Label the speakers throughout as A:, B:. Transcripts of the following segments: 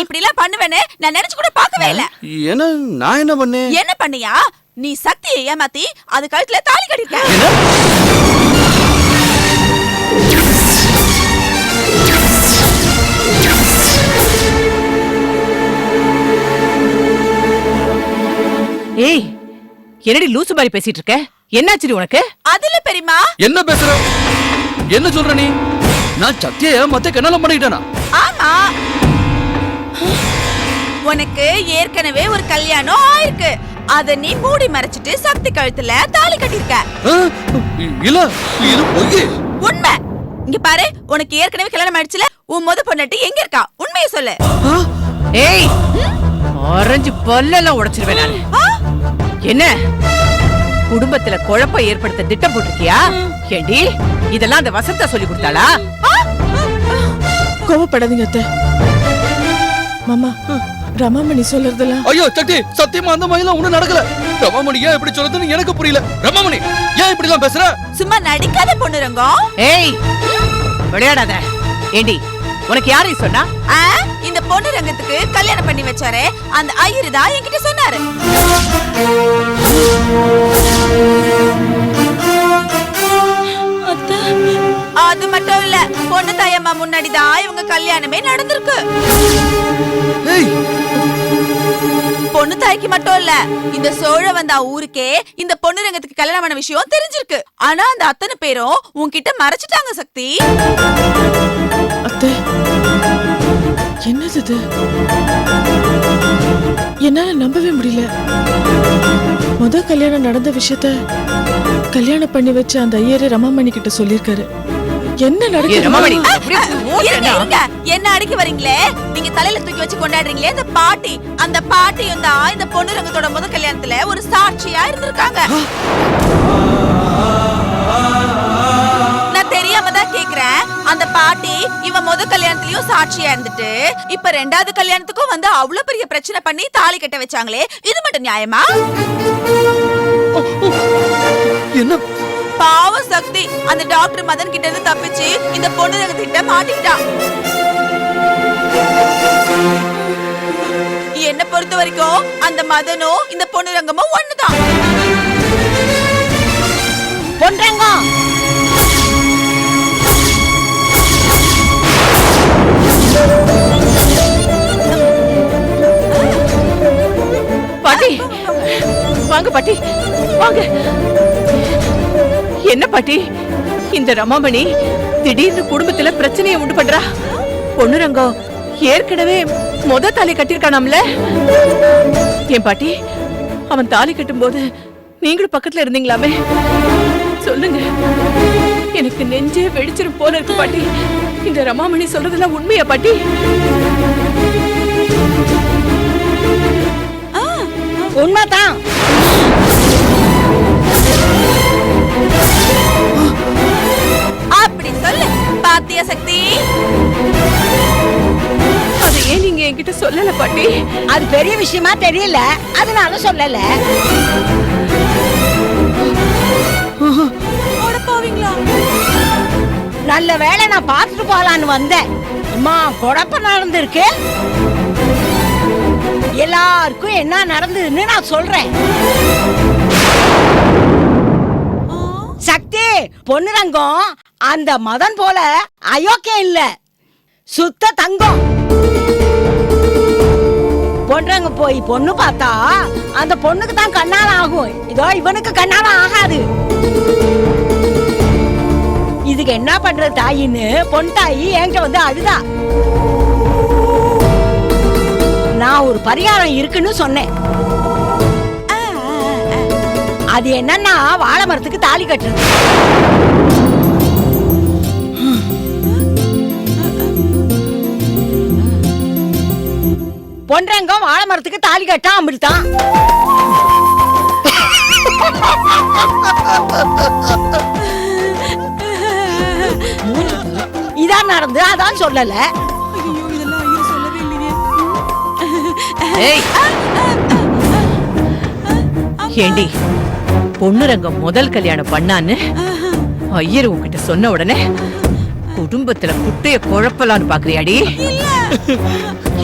A: இப்படி எல்லாம் பண்ணுவேன்னு நான் நினைச்சு கூட பார்க்கவே இல்ல.
B: என்ன நான் என்ன பண்ணேன்?
A: என்ன பண்ணியா? நீ சக்தியை ஏமாத்தி அது கழுத்துல தாலி கட்டிருக்க.
C: ஏய், என்னடி லூசு மாதிரி பேசிட்டு இருக்க? என்னாச்சு உனக்கு?
A: அதுல பெரியமா
B: என்ன பேசுற? என்ன சொல்ற நீ? நான் சத்திய மத்த கண்ணாலம் பண்ணிட்டேனா?
A: ஆமா, உனக்கு ஏற்கனவே ஒரு கல்யாணம் ஆயிருக்கு. அத நீ மூடி மறைச்சிட்டு சக்தி கழுத்துல தாலி கட்டிருக்க.
B: இல்ல, இது பொய்.
A: உண்மை. இங்க பாரு, உனக்கு ஏற்கனவே கல்யாணம் ஆயிடுச்சுல. உன் முத பொண்ணாட்டி எங்க இருக்கா? உண்மையை சொல்லு.
C: ஏய், ஆரஞ்சு பல்லெல்லாம் உடைச்சிருவேன் நானு. என்ன குடும்பத்துல குழப்பம் ஏற்படுத்த திட்டம் போட்டிருக்கியா? ஏண்டி, இதெல்லாம் அந்த வசந்தா சொல்லி கொடுத்தாளா?
D: கோவப்படாதீங்க அத்தை. மாமா, ரமாமணி சொல்றதெல்லாம்.
B: ஐயோ சக்தி, சத்தியமா அந்த மாதிரிலாம் ஒண்ணும் நடக்கல. ரமாமணி ஏன் இப்படி சொல்றதுன்னு எனக்கு புரியல. ரமாமணி ஏன் இப்படி எல்லாம் பேசுற?
A: சும்மா நடிக்காத பொண்ணு ரங்கம்.
C: ஏய், விளையாடாத. ஏண்டி, உனக்கு யாரை சொன்னா?
A: இந்த பொண்ணு ரங்கத்துக்கு கல்யாணம் பண்ணி வச்சாரே அந்த ஐயரு தான் என்கிட்ட சொன்னாரு. அது மட்டும் இல்ல, பொண்ணு தாயம்மா முன்னாடிதான் இவங்க கல்யாணமே நடந்திருக்கு. பொண்ணு தாய்க்கு மட்டும் இல்ல, இந்த சோழ வந்தா ஊருக்கே இந்த பொண்ணு ரங்கத்துக்கு கல்யாணம் பண்ண விஷயம் தெரிஞ்சிருக்கு. ஆனா அந்த அத்தனை பேரும் உன்கிட்ட மறைச்சிட்டாங்க சக்தி.
D: அத்தை, என்னது இது? என்னால நம்பவே முடியல. முத கல்யாணம் நடந்த விஷயத்த கல்யாணம் பண்ணி வச்ச அந்த ஐயரே ரமாமணி கிட்ட சொல்லிருக்காரு. என்ன நடக்குது?
A: என்ன அடிக்க வரீங்களே? நீங்க தலையில தூக்கி வச்சு கொண்டாடுறீங்களே அந்த பாட்டி, அந்த பாட்டியும் தான் இந்த பொண்ணு ரங்கத்தோட முத கல்யாணத்துல ஒரு சாட்சியா இருந்திருக்காங்க. நான் தெரியாம தான் கேக்குறேன். அந்த பாட்டி இவன் முத கல்யாணத்துலயும் சாட்சியா இருந்துட்டு இப்ப ரெண்டாவது கல்யாணத்துக்கும் வந்து அவ்வளவு பெரிய பிரச்சனை பண்ணி தாலி கட்ட வச்சாங்களே, இது மட்டும் நியாயமா?
B: என்ன
A: பாவம் சக்தி அந்த டாக்டர் மதன் கிட்ட இருந்து தப்பிச்சு இந்த பொண்ணு ரங்கத்திட்ட மாட்டிக்கிட்டான். என்ன பொறுத்த வரைக்கும் அந்த மதனும் இந்த பொண்ணு ரங்கமும் ஒண்ணுதான்.
E: பொன்ரங்கம்,
C: பாட்டி வாங்க, பாட்டி வாங்க. என்ன பாட்டி, இந்த ரமாமணி திடீர்னு குடும்பத்துல பிரச்சனையை உண்டு பண்றா? பொண்ணுரங்கம் ஏற்கனவே முத தாலி கட்டிருக்கானாம்ல? ஏன் பாட்டி, அவன் தாலி கட்டும் போது நீங்களும் பக்கத்துல இருந்தீங்களாமே? சொல்லுங்க, எனக்கு நெஞ்சே வெடிச்சிரும் போல இருக்கு பாட்டி. இந்த ரமாமணி சொல்றதெல்லாம் உண்மையா பாட்டி?
E: உண்மைதான்.
A: அப்படி சொல்லு பாத்தியா சக்தி?
C: அது ஏன் நீங்க என்கிட்ட சொல்லல பாட்டி?
E: அது பெரிய விஷயமா தெரியல, அதனால சொல்லல. நல்ல வேளை நான் பார்த்துட்டு போலான்னு வந்தேன். அம்மா, குழப்பம் நடந்திருக்கு. எல்லாருக்கும் என்ன நடந்ததுன்னு நான் சொல்றேன். சக்தி, பொன்னுரங்கம் அந்த மதன் போல அயோக்கியம் இல்ல, சுத்த தங்கம். பொன்னுரங்க போய் பொண்ணு பார்த்தா அந்த பொண்ணுக்கு தான் கண்ணால ஆகும். இதோ இவனுக்கு கண்ணால ஆகாது. இதுக்கு என்ன பண்றது தாயின்னு பொன் தாயி என்கிட்ட வந்து அழுதா. நான் ஒரு பரிகாரம் இருக்குன்னு சொன்னேன். அது என்னன்னா வாழை மரத்துக்கு தாலி கட்டுறது. பொன்ரங்கம் வாழை மரத்துக்கு தாலி கட்டா அமிர்தான். இதான் நடந்து, அதான் சொல்லல.
C: ஏண்டி, பொண்ணுரங்கம் முதல் கல்யாணம் பண்ணான்னு ஐயர் உன்கிட்ட சொன்ன உடனே குடும்பத்துல குட்டைய குழப்பலான்னு பாக்குறியாடி?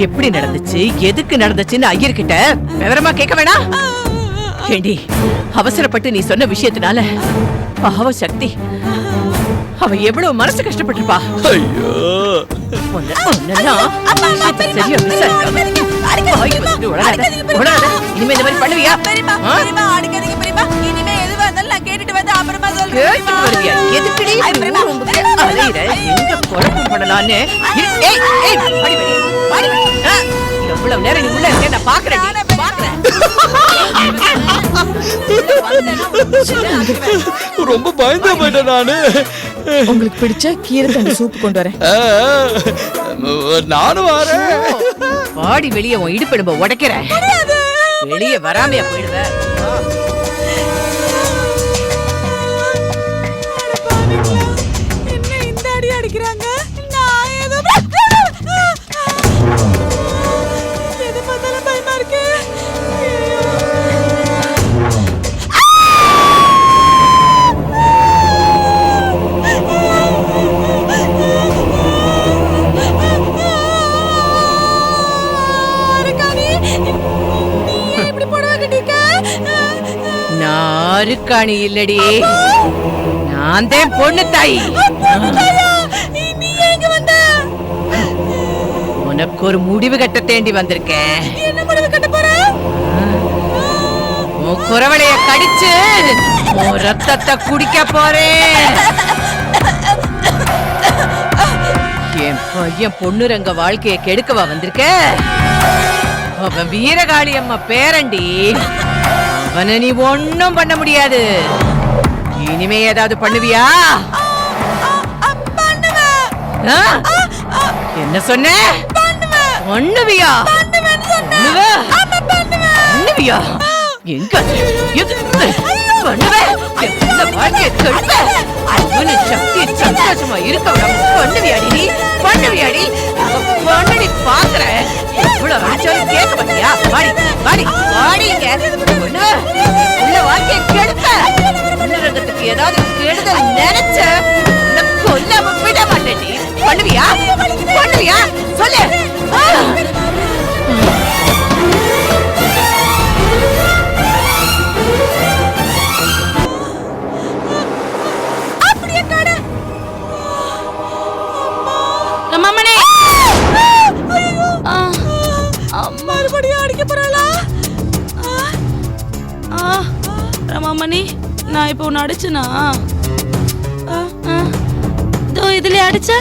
C: எப்படி நடந்துச்சு எதுக்கு நடந்துச்சுன்னு ஐயர்கிட்ட விவரமா கேட்க வேணாம். ஏண்டி அவசரப்பட்டு நீ சொன்ன விஷயத்தினால பாவ சக்தி அவ எவ்வளவு மனசு கஷ்டப்பட்டிருப்பா.
B: ஐயோ
C: சரியா விசாரிக்காம வாய் வச்சுட்டு உளறாத, உளறாத. இனிமே இந்த மாதிரி பண்ணுவியா?
A: இனிமே எதுவா இருந்தாலும் நான் கேட்டுட்டு வந்து அப்புறமா
C: கேட்டுட்டு வருவியா? எதுக்குடி இப்படி ஊர் உம்புக்கு அலையிற? எங்க குழப்பம் பண்ணலான்னு ஏய் ஏய் வாடி வாடி வாடி வாடி. எவ்வளவு நேரம் நீ உள்ள இருக்க நான் பாக்குறேன் பாக்குறேன்.
B: ரொம்ப பயந்து போயிட்டேன் நானு.
D: உங்களுக்கு பிடிச்ச கீரை தண்ணி சூப் கொண்டு வரேன்.
B: நானும் வரேன்.
C: வாடி வெளியே உன் இடுப்பு நம்ம உடைக்கிறேன். வெளியே வராமையா போயிடுவேன்.
A: என்ன இந்த அடி அடிக்கிறாங்க? நான் ஏதோ எது பார்த்தாலும் பயமா இருக்கு.
C: நாருக்காணி இல்லடி, நான் தான் பொண்ணு தாய். உனக்கு ஒரு முடிவு கட்ட தேண்டி வந்திருக்கேன்.
A: என்ன முடிவு கட்ட போற?
C: உன் குறவளைய கடிச்சு உன் ரத்தத்தை குடிக்க போறேன். என் பையன் பொண்ணுரங்க வாழ்க்கைய கெடுக்கவா வந்திருக்க? அவன் வீரகாளி அம்மா பேரண்டி. அவனை நீ ஒண்ணும் பண்ண முடியாது. இனிமே ஏதாவது பண்ணுவியா? என்ன சொன்ன? பண்ணுவியா? பண்ணுவியா? எங்க பண்ணுவேன்? வாழ்க்கையை கெடுப்ப அவனு சக்தி சந்தோஷமா இருக்க பண்ணுவியாடி? நீ பண்ணுவியாடி? பண்ணி பாக்குறேன். இவ்வளவு அடிச்சாலும் கேட்க மாட்டியா? வாடி வாடி வாடிங்க. உள்ள வாழ்க்கையை கெடுப்ப உன்னரங்கத்துக்கு ஏதாவது கெடுதல் நினைச்ச கொல்லாம விட மாட்டேன். நீ பண்ணுவியா? பண்ணுவியா? சொல்லு.
A: மறுபடியும் அடிக்க போறாளா? ரமாமணி, நான் இப்ப உன்னை அடிச்சனா? இதுல அடிச்ச?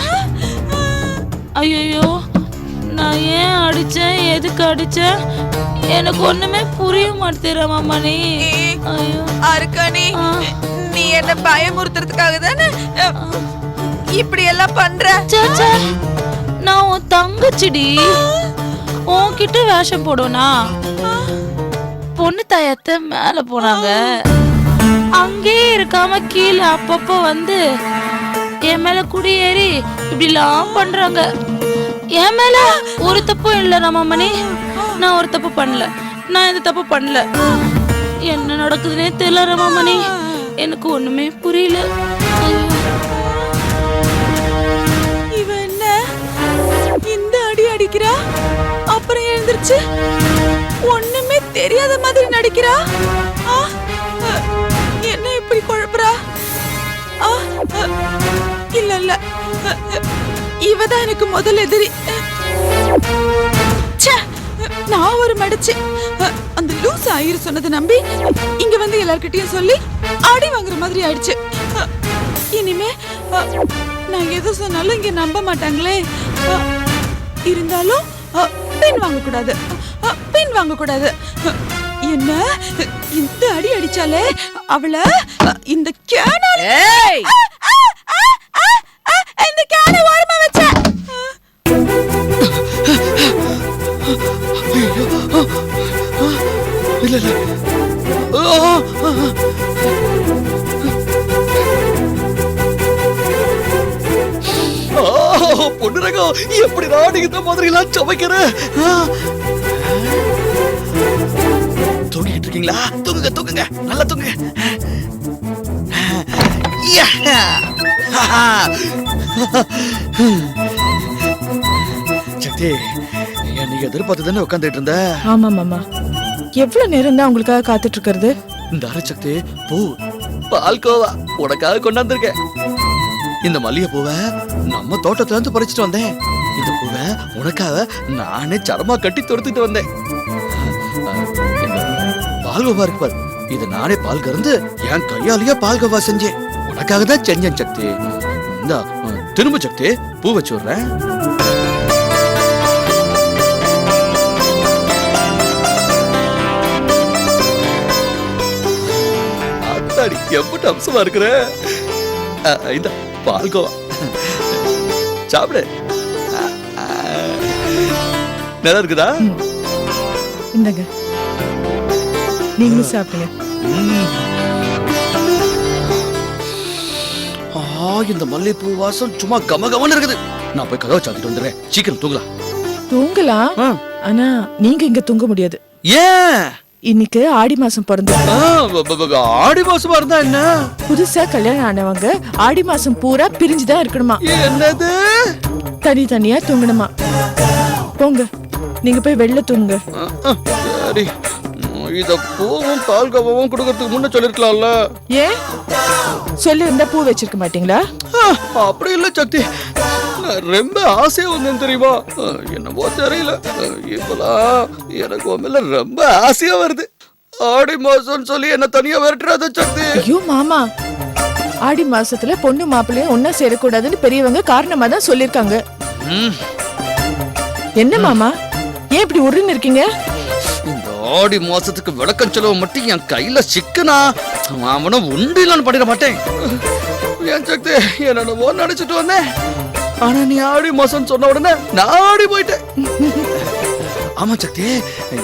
A: ஐயோ, நான் ஏன் அடிச்சேன்? எதுக்கு அடிச்சேன்? எனக்கு ஒண்ணுமே புரிய மாட்டேன் ரமாமணி. ஐயோ அருக்காணி, நீ என்ன பயமுறுத்துறதுக்காக தானே இப்படி எல்லாம் பண்ற? நான் உன் தங்கச்சிடி, உன்கிட்ட வேஷம் போடுவனா? பொண்ணு தாயத்தை மேல போனாங்க, அங்கே இருக்காம கீழே அப்பப்போ வந்து என் மேல குடியேறி இப்படிலாம் பண்றாங்க. என் மேல ஒரு தப்பும் இல்ல ரமாமணி. நான் ஒரு தப்பு பண்ணல, நான் எந்த தப்பு பண்ணல. என்ன நடக்குதுன்னே தெரியல ரமாமணி. எனக்கு ஒண்ணுமே புரியல. இவ என்ன இந்த அடி அடிக்கிறா, அப்புறம் எழுந்திருச்சு ஒண்ணுமே தெரியாத மாதிரி நடிக்கிறா. என்ன இப்படி குழப்புறா? இல்ல இல்ல, இவதான் எனக்கு முதல் எதிரி. நான் ஒரு மடிச்சு அந்த லூஸ் ஆயிரு சொன்னதை நம்பி இங்க வந்து எல்லார்கிட்டயும் சொல்லி அடி வாங்குற மாதிரி ஆயிடுச்சு. இனிமே நான் எது சொன்னாலும் இங்க நம்ப மாட்டாங்களே. இருந்தாலும் பின் வாங்க கூடாது, பின் வாங்க கூடாது. என்ன இந்த அடி அடிச்சாலே அவளை இந்த கேனால இந்த கேன ஓரமா வச்ச.
B: இல்ல இல்ல, பொண்ணுரகம் எப்படி நீங்க இந்த மாதிரி எல்லாம் சமைக்கிற? தூங்கிட்டு இருக்கீங்களா? தூங்குங்க தூங்குங்க, நல்லா தூங்குங்க. சக்தி, என்னை எதிர்பார்த்து தானே உட்காந்துட்டு இருந்த.
D: ஆமா மாமா, எவ்வளவு நேரம் தான் உங்களுக்காக காத்துட்டு இருக்கிறது?
B: இந்த அரசக்தி பூ பால்கோவா உனக்காக கொண்டாந்துருக்கேன். இந்த மல்லிகை பூவை நம்ம தோட்டத்துல இருந்து பறிச்சுட்டு வந்தேன். இந்த பூவை உனக்காக நானே சரமா கட்டி தொடுத்துட்டு வந்தேன். இந்த பால்கோவா இருக்கு பாரு, இது நானே பால் கறந்து என் கையாலேயே பால்கோவா செஞ்சேன். உனக்காக தான் செஞ்சேன் சக்தி. இந்த திரும்ப சக்தி பூ வச்சு விடுறேன். அத்தாடி எப்படி அம்சமா இருக்கிற. இந்த பால்கோவா சாப்பிடு. நல்லா இருக்குதா?
D: இந்தங்க, நீங்களும் சாப்பிடுங்க.
B: இந்த மல்லிகைப்பூ வாசம் சும்மா கமகமன்னு இருக்குது. நான் போய் கதவை சாத்திட்டு வந்துடுறேன். சீக்கிரம் தூங்கலாம்.
D: தூங்கலாம், ஆனா நீங்க இங்க தூங்க முடியாது.
B: ஏன்?
D: இன்னைக்கு ஆடி மாசம் பிறந்தது.
B: ஆடி மாசமா இருந்தா என்ன?
D: புதுசா கல்யாணம் ஆனவங்க ஆடி மாசம் பூரா பிரிஞ்சுதான் இருக்கணுமா.
B: என்னது?
D: தனியா தூங்கணுமா. போங்க, நீங்க போய் வெளில தூங்குங்க.
B: சரி, இத பூவும் பால்கோவாவும் கொடுக்கறதுக்கு முன்ன சொல்லிருக்கலாம்ல.
D: ஏன் சொல்லி இருந்தா பூ வச்சிருக்க மாட்டீங்களா?
B: அப்படி இல்ல சக்தி, நான் ரொம்ப ஆசையா வந்தேன் தெரியுமா. என்னவோ தெரியல, இப்பெல்லாம் எனக்கு உண்மையில ரொம்ப ஆசையா வருது. ஆடி மாசம் சொல்லி என்ன தனியா விரட்டுறாத சக்தி.
D: ஐயோ மாமா, ஆடி மாசத்துல பொண்ணு மாப்பிள்ளையும் ஒன்னா சேரக்கூடாதுன்னு பெரியவங்க காரணமா தான் சொல்லிருக்காங்க. என்ன மாமா, ஏன் இப்படி உருன்னு இருக்கீங்க?
B: இந்த ஆடி மாசத்துக்கு விளக்கம் செலவு மட்டும் என் கையில சிக்கனா அவனும் உண்டு இல்லன்னு பண்ணிட மாட்டேன். என் சக்தி, என்னென்னவோ நினைச்சிட்டு வந்தேன். ஆனா நீ ஆடி மாசம் சொன்ன உடனே நான் ஆடி போயிட்டேன். ஆமா சக்தி,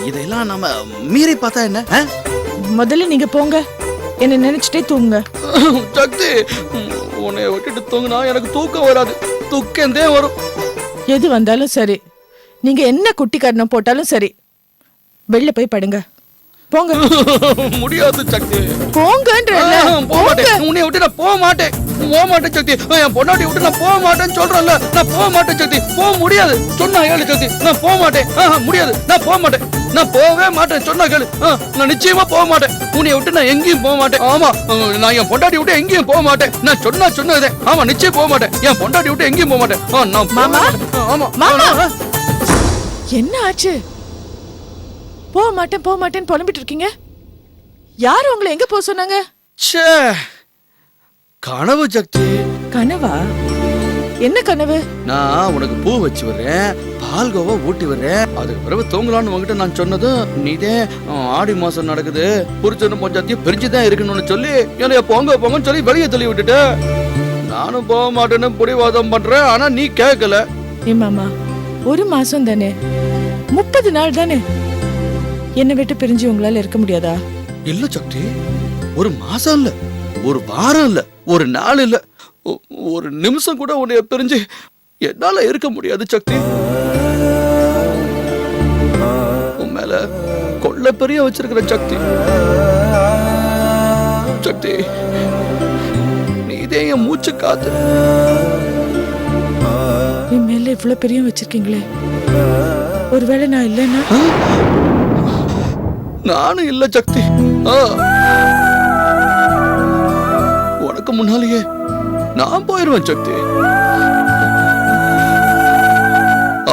B: இதெல்லாம் நம்ம மீறி பார்த்தா என்ன?
D: முதல்ல நீங்க போங்க, என்ன நினைச்சிட்டே தூங்குங்க.
B: சக்தி, உன்னை விட்டுட்டு தூங்குனா எனக்கு தூக்கம் வராது, துக்கந்தே வரும்.
D: எது வந்தாலும் சரி, நீங்க என்ன குட்டி கரணம் போட்டாலும் சரி, வெளில போய் படுங்க. போங்க.
B: முடியாது சக்தி,
D: போங்கன்றேன்ல.
B: போக மாட்டேன். உன்னை விட்டு நான் போக மாட்டேன். போக மாட்டேன் சக்தி. என் பொண்டாட்டி விட்டு நான் போக மாட்டேன்னு சொல்றேன்ல. நான் போக மாட்டேன் சக்தி. போக முடியாது. சொன்னா கேளு சக்தி, நான் போக மாட்டேன். முடியாது, நான் போக மாட்டேன். நான் போகவே மாட்டேன். சொன்னா கேளு, நான் நிச்சயமா போக மாட்டேன். உன்னை விட்டு நான் எங்கேயும் போக மாட்டேன். ஆமா, நான் என் பொண்டாட்டி விட்டு எங்கேயும் போக மாட்டேன். நான் சொன்னதே. ஆமா, நிச்சயம் போக மாட்டேன். என் பொண்டாட்டி விட்டு எங்கேயும் போக மாட்டேன். நான்
D: மாமா,
B: ஆமா
D: மாமா, என்ன ஆச்சு? போக மாட்டேன்னு புலம்பிட்டு இருக்கீங்க. யாரு உங்களை எங்க போக சொன்னாங்க?
B: ச்சே, கனவு சக்தி.
D: கனவா? என்ன கனவு?
B: நான் உனக்கு பூ வச்சு விடுறேன், பால்கோவா ஊட்டி விடுறேன், அதுக்கு பிறகு தூங்கலான்னு உங்ககிட்ட நான் சொன்னதும் நீதே ஆடி மாசம் நடக்குது, புரிச்சனும் கொஞ்சத்தையும் பிரிச்சுதான் இருக்கணும்னு சொல்லி என்னைய போங்கன்னு சொல்லி வெளியே தள்ளி விட்டுட்டு நானும் போக மாட்டேன்னு பிடிவாதம் பண்றேன். ஆனா நீ கேட்கல.
D: ஏ மாமா, ஒரு மாசம் தானே, 30 நாள் தானே, என்னை விட்டு பிரிஞ்சு உங்களால இருக்க முடியாதா?
B: இல்ல சக்தி, ஒரு மாசம் இல்ல, ஒரு வாரம் இல்ல, ஒரு நாள் இல்ல, ஒரு நிமிஷம் கூட உன்னைய பிரிஞ்சு என்னால இருக்க முடியாது சக்தி. உன் மேல கொள்ள பெரிய வச்சிருக்கிற சக்தி. சக்தி, நீதே என் மூச்சு காத்து.
D: என் மேல இவ்வளவு பெரிய வச்சிருக்கீங்களே, ஒருவேளை நான் இல்லைன்னா?
B: நானும் இல்ல சக்தி. உனக்கு முன்னாலேயே நான் போயிருவேன் சக்தி.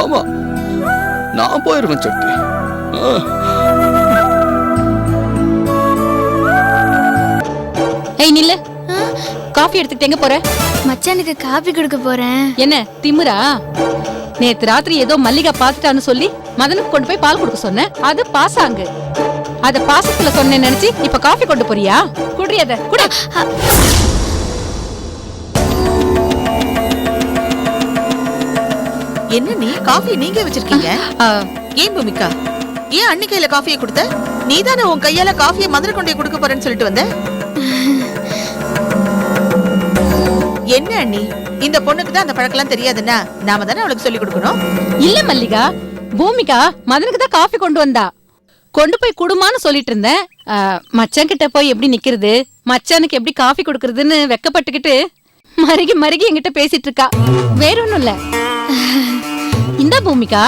B: ஆமா, நான் போயிருவேன் சக்தி.
F: ஏய் நில்லு, காஃபி எடுத்துக்கிட்டு எங்க போற?
G: மச்சானுக்கு காபி கொடுக்க போறேன்.
F: என்ன திமிரா? நேத்து ராத்திரி ஏதோ மல்லிகா பாத்துட்டான்னு சொல்லி மதனுக்கு கொண்டு போய் பால் கொடுக்க சொன்னேன், அது பாசாங்கு. அத பாசத்துல சொன்னேன்னு நினைச்சு இப்ப காஃபி கொண்டு போறியா? குடி, அத குடி.
H: என்ன நீ காஃபி நீங்க வச்சிருக்கீங்க? ஏன் பூமிகா, ஏன் அண்ணி கையில காஃபியை கொடுத்த? நீ தானே உன் கையால காஃபியை மதுரை கொண்டே கொடுக்க போறேன்னு சொல்லிட்டு வந்த. என்ன அண்ணி, இந்த பொண்ணுக்கு தான் அந்த பழக்கெல்லாம் தெரியாதுன்னா நாம தானே அவளுக்கு சொல்லி கொடுக்கணும்.
F: இல்ல மல்லிகா, பூமிகா மதனுக்கு தான் காஃபி கொண்டு வந்தா. கொண்டு போய் குடுமான்னு சொல்லிட்டு இருந்தேன். மச்சான் கிட்ட போய் எப்படி நிக்கிறது, மச்சானுக்கு எப்படி காஃபி கொடுக்கறதுன்னு வெக்கப்பட்டுக்கிட்டு மருகி என்கிட்ட பேசிட்டு இருக்கா. வேற ஒண்ணும் இல்ல. இந்த பூமிகா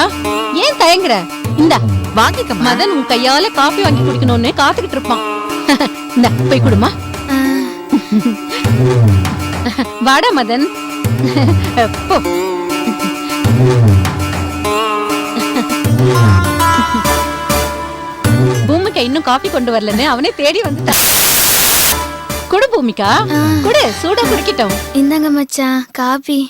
F: ஏன் தயங்குற? இந்த
H: வாங்கிக்கம்மா.
F: மதன் உன் கையால காபி வாங்கி குடிக்கணும்னு காத்துக்கிட்டு இருப்பான். இந்த போய் குடுமா. வாடா மதன். போ. பூமிகா இன்னும் காபி கொண்டு வரலன்னு அவனே தேடி வந்துட்டான். குடு பூமிகா, குடு, சூடா குடிக்கட்டும்.
G: இந்தாங்க மச்சான் காபி.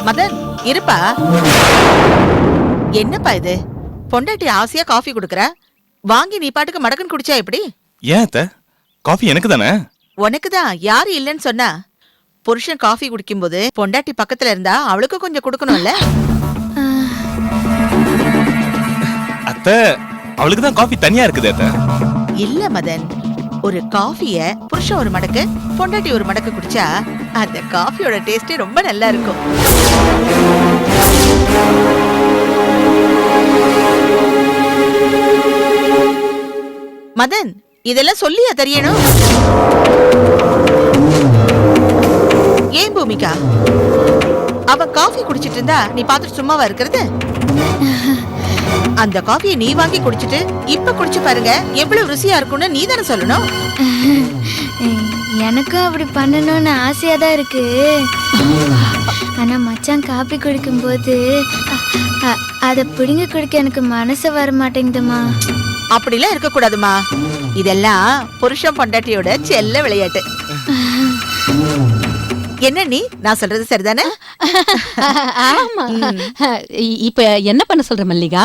H: மதன் இருப்பா. என்னப்பா இது? பொண்டாட்டி ஆசையா காஃபி குடுக்கற, வாங்கி நீ பாட்டுக்கு மடக்குன்னு குடிச்சா எப்படி?
I: ஏன் அத்தை, காஃபி எனக்கு தானே?
H: உனக்குதான், யாரு இல்லைன்னு சொன்னா? புருஷன் காஃபி குடிக்கும்போது பொண்டாட்டி பக்கத்துல இருந்தா அவளுக்கு கொஞ்சம் கொடுக்கணும்ல?
I: அத்தை, அவளுக்கு தான் காஃபி தனியா இருக்குது அத்தை.
H: இல்ல மதன், ஒரு காஃபிய புருஷன் ஒரு மடக்கு பொண்டாட்டி ஒரு மடக்கு குடிச்சா அந்த காஃபியோட டேஸ்டே ரொம்ப நல்லா இருக்கும். மதன், இதெல்லாம் சொல்லியா தெரியணும்? ஏன் பூமிகா, அவன் காஃபி குடிச்சிட்டு இருந்தா நீ பாத்துட்டு சும்மாவா இருக்கிறது? அந்த காஃபியை நீ வாங்கி குடிச்சிட்டு இப்ப குடிச்சு பாருங்க எவ்வளவு ருசியா இருக்கும்னு நீ தானே சொல்லணும்.
G: எனக்கும் அப்படி பண்ணணும்னு ஆசையா தான் இருக்கு. ஆனா மச்சான் காபி குடிக்கும்போது அதை பிடுங்க குடிக்க எனக்கு மனசு வர மாட்டேங்குதுமா.
H: அப்படிலாம் இருக்க கூடாதுமா. இதெல்லாம் புருஷன் பொண்டாட்டியோட செல்ல விளையாட்டு. என்ன நீ, நான் சொல்றது சரிதானே?
F: ஆமா. இப்ப என்ன பண்ண சொல்ற மல்லிகா?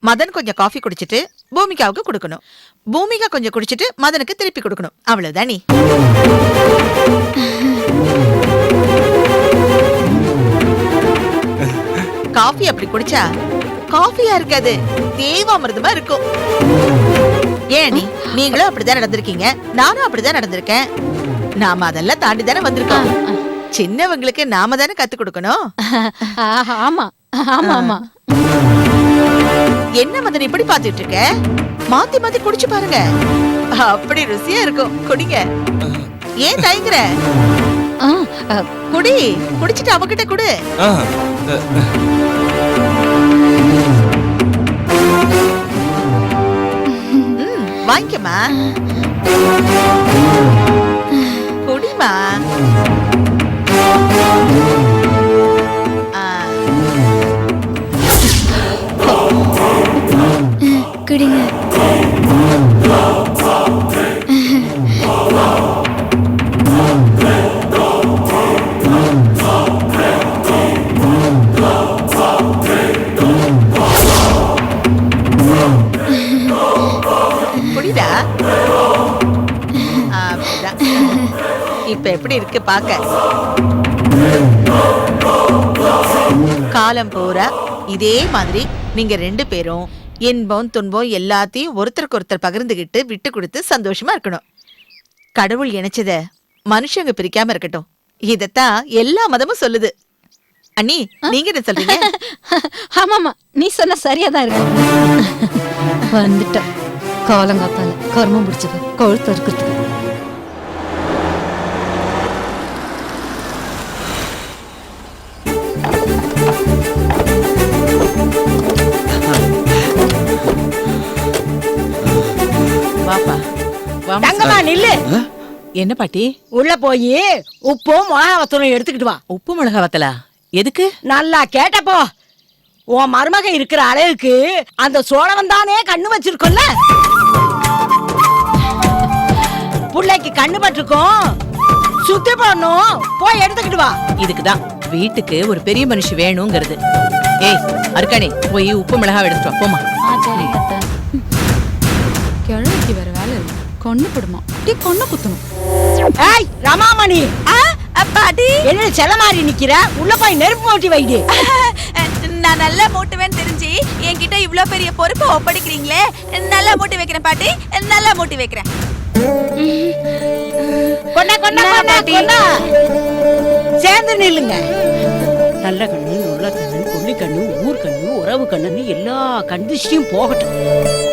H: மதன் கொஞ்சம் காஃபி குடிச்சிட்டு பூமிகாவுக்கு கொடுக்கணும், பூமிகா கொஞ்சம் குடிச்சிட்டு மதனுக்கு திருப்பி கொடுக்கணும். அவ்வளவுதான். நீ காஃபி அப்படி குடிச்சா காஃபியா இருக்காது, தேவாமிர்தமா இருக்கும். ஏன் நீ, நீங்களும் அப்படிதான் நடந்திருக்கீங்க, நானும் அப்படிதான் நடந்திருக்கேன். நாம அதெல்லாம் தாண்டி தானே வந்திருக்கோம். சின்னவங்களுக்கு நாம தானே கத்து கொடுக்கணும்.
F: ஆமா ஆமா ஆமா.
H: என்ன மதன் இப்படி பாத்துட்டு இருக்க? மாத்தி மாத்தி குடிச்சு பாருங்க, அப்படி ருசியா இருக்கும். குடிங்க. ஏன் தயங்குற? குடி, குடிச்சிட்டு அவகிட்ட குடு. வாங்கிக்கமா, குடிமா.
G: குடிங்க.
H: குடிடா. அப்படிதான். இப்ப எப்படி இருக்கு பாக்க? காலம் பூரா இதே மாதிரி நீங்க ரெண்டு பேரும் இன்பம் துன்பம் எல்லாத்தையும் ஒருத்தருக்கு ஒருத்தர் பகிர்ந்துகிட்டு விட்டு கொடுத்து சந்தோஷமா இருக்கணும். கடவுள் இணைச்சத மனுஷங்க பிரிக்காம இருக்கட்டும். இதத்தான் எல்லா மதமும் சொல்லுது. அண்ணி, நீங்க என்ன சொல்றீங்க?
F: ஆமாமா, நீ சொன்ன சரியாதான் இருக்கு. வந்துட்ட காலங்காத்தால கர்மம் பிடிச்சது கழுத்து இருக்கிறதுக்கு.
E: தங்கம்மா நில்லு.
C: என்ன பாட்டி?
E: உள்ள போய் உப்பும் மிளகாவத்தூளும் எடுத்துக்கிட்டு வா.
C: உப்பு மிளகா வத்தலா? எதுக்கு?
E: நல்லா கேட்டப்போ, உன் மருமக இருக்கிற அளவுக்கு அந்த சோழவன் தானே கண்ணு வச்சிருக்கோம்ல. புள்ளைக்கு கண்ணு பட்டிருக்கோம், சுத்தி போடணும். போய் எடுத்துக்கிட்டு வா.
C: இதுக்குதான் வீட்டுக்கு ஒரு பெரிய மனுஷி வேணுங்கிறது. ஏய் அர்க்கணி, போய் உப்பு மிளகா எடுத்துட்டு வா. போமா.
F: கிழமைக்கு வேற வேலை இல்லை, கொண்டு போடுமா அப்படியே கொண்டு குத்தணும்.
E: ஏய் ரமாமணி,
A: பாட்டி,
E: என்ன செல மாதிரி நிக்கிற? உள்ள போய் நெருப்பு மூட்டி வைடி.
A: நான் நல்லா மூட்டுவேன்னு தெரிஞ்சு என்கிட்ட இவ்ளோ பெரிய பொறுப்பை ஒப்படைக்கிறீங்களே. நல்லா மூட்டி வைக்கிறேன் பாட்டி, நல்லா மூட்டி வைக்கிறேன்.
E: கொண்டா கொண்டா கொண்டா கொண்டா. சேர்ந்து நில்லுங்க. நல்ல கண்ணு. நுள்ள கண்ணு கொள்ளி கண்ணு ஊர் கண்ணு உறவு கண்ணுன்னு எல்லா கண்டிஷனையும் போகட்டும்.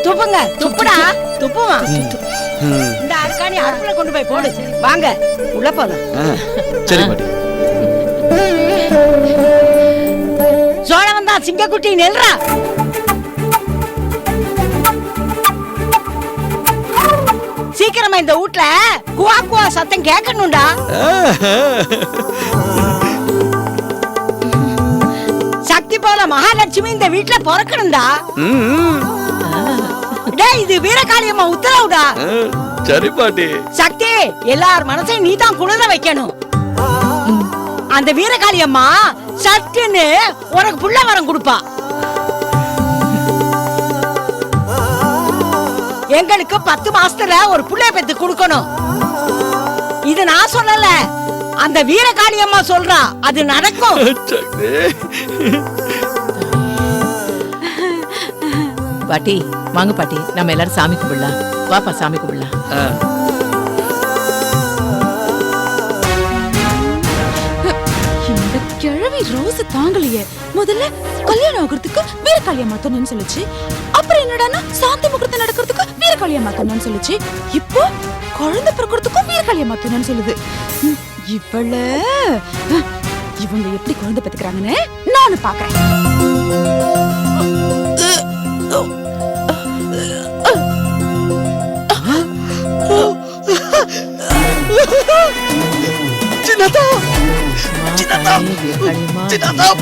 E: துப்புங்க, துப்புடா, துப்புமா. இந்த அர்க்காணி அடுப்புல கொண்டு போய் போடு. வாங்க உள்ள போலாம்.
B: சரி பாட்டி.
E: சோழம் வந்தா சிங்கக்குட்டி நெல்றா. சீக்கிரமா இந்த வீட்ல குவா குவா சத்தம் கேட்கணும்டா. சக்தி போல மகாலட்சுமி இந்த வீட்ல பிறக்கணும்டா. டேய் இது வீரகாளியம்மா உத்தரவுடா.
B: சரி பாட்டி.
E: சக்தி எல்லார் மனசையும் நீ தான் குளிர வைக்கணும். அந்த வீரகாளியம்மா சட்டுன்னு உனக்கு புள்ள வரம் கொடுப்பா. எங்களுக்கு 10 மாசத்துல ஒரு புள்ளைய பெத்து கொடுக்கணும். இது நான் சொல்லல, அந்த வீரகாளியம்மா சொல்றா. அது நடக்கும்.
C: பாட்டி வாங்க பாட்டி, நம்ம எல்லாரும் சாமி கும்பிடலாம். வாப்பா சாமி கும்பிடலாம்.
A: இந்த கிழவி ரோஸ் தாங்கலையே. முதல்ல கல்யாணம் ஆகிறதுக்கு வீரகாளியா மாத்தணும்னு சொல்லுச்சு. அப்புறம் என்னடான்னா சாந்தி முகூர்த்தம் நடக்கிறதுக்கு வீரகாளியா மாத்தணும்னு சொல்லுச்சு. இப்போ குழந்தை பிறக்கிறதுக்கும் வீரகாளியா மாத்தணும்னு சொல்லுது. இவங்க எப்படி குழந்தை பெத்துக்கிறாங்கன்னு நானும் பாக்குறேன்.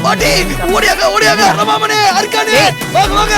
B: பாட்டி ஓடியாங்க, ஓடியாங்க. ரமாமணி, அர்க்காணி, வாங்க வாங்க.